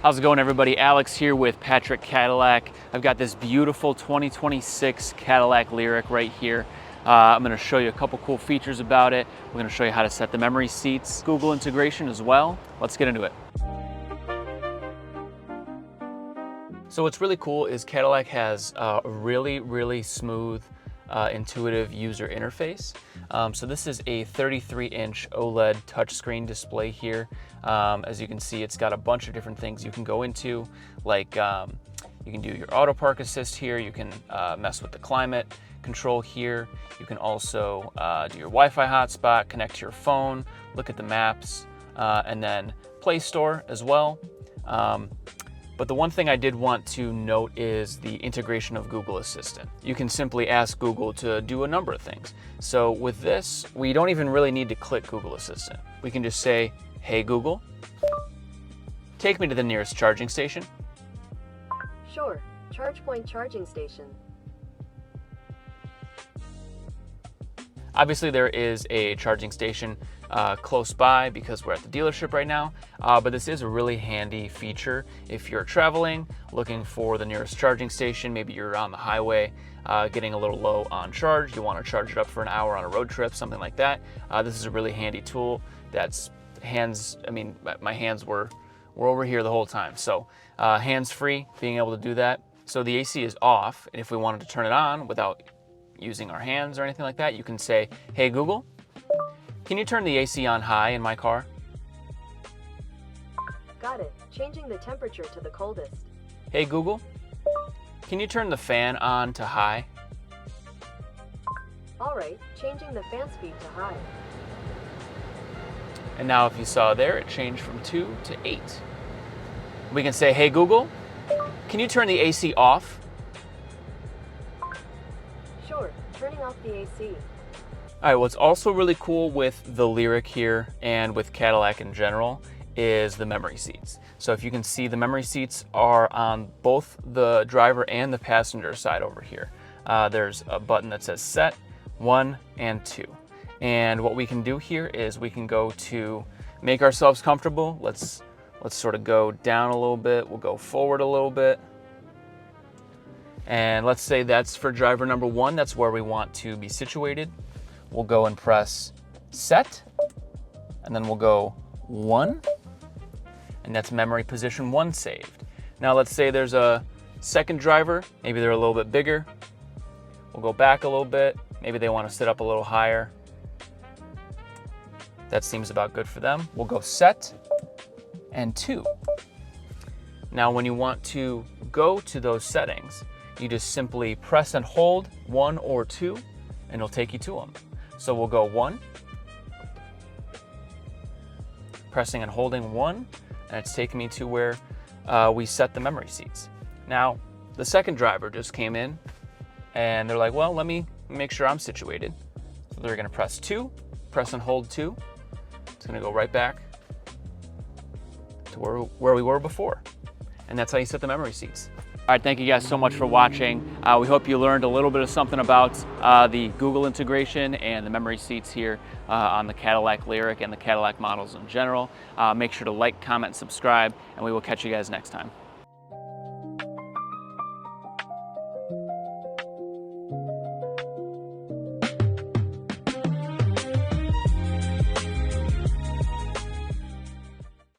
How's it going, everybody? Alex here with Patrick Cadillac. I've got this beautiful 2026 Cadillac LYRIQ right here. I'm going to show you a couple cool features about it. We're going to show you how to set the memory seats, Google integration as well. Let's get into it. So what's really cool is Cadillac has a really smooth, intuitive user interface. So this is a 33-inch OLED touchscreen display here. As you can see, it's got a bunch of different things you can go into, like you can do your auto park assist here, you can mess with the climate control here, you can also do your Wi-Fi hotspot, connect to your phone, look at the maps, and then Play Store as well. But the one thing I did want to note is the integration of Google Assistant. You can simply ask Google to do a number of things. So with this, we don't even really need to click Google Assistant. We can just say, "Hey Google, take me to the nearest charging station." Sure, ChargePoint charging station. Obviously there is a charging station close by because we're at the dealership right now, but this is a really handy feature if you're traveling, looking for the nearest charging station. Maybe you're on the highway getting a little low on charge, you want to charge it up for an hour on a road trip, something like that. This is a really handy tool. That's my hands were over here the whole time, so hands-free, being able to do that. So the AC is off, and if we wanted to turn it on without using our hands or anything like that, you can say, "Hey Google, can you turn the AC on high in my car?" Got it. Changing the temperature to the coldest. "Hey Google, can you turn the fan on to high?" Alright, changing the fan speed to high. And now if you saw there, it changed from 2 to 8. We can say, "Hey Google, can you turn the AC off?" Sure, turning off the AC. All right, what's also really cool with the LYRIQ here and with Cadillac in general is the memory seats. So if you can see, the memory seats are on both the driver and the passenger side over here. There's a button that says set, 1 and 2. And what we can do here is we can go to make ourselves comfortable. Let's sort of go down a little bit. We'll go forward a little bit. And let's say that's for driver number 1. That's where we want to be situated. We'll go and press set, and then we'll go 1, and that's memory position 1 saved. Now let's say there's a second driver, maybe they're a little bit bigger. We'll go back a little bit, maybe they want to sit up a little higher. That seems about good for them. We'll go set and 2. Now when you want to go to those settings, you just simply press and hold 1 or 2, and it'll take you to them. So we'll go 1, pressing and holding 1, and it's taking me to where we set the memory seats. Now, the second driver just came in, and they're like, well, let me make sure I'm situated. So they're gonna press 2, press and hold 2. It's gonna go right back to where we were before. And that's how you set the memory seats. All right, thank you guys so much for watching. We hope you learned a little bit of something about the Google integration and the memory seats here on the Cadillac LYRIQ and the Cadillac models in general. Make sure to like, comment, subscribe, and we will catch you guys next time.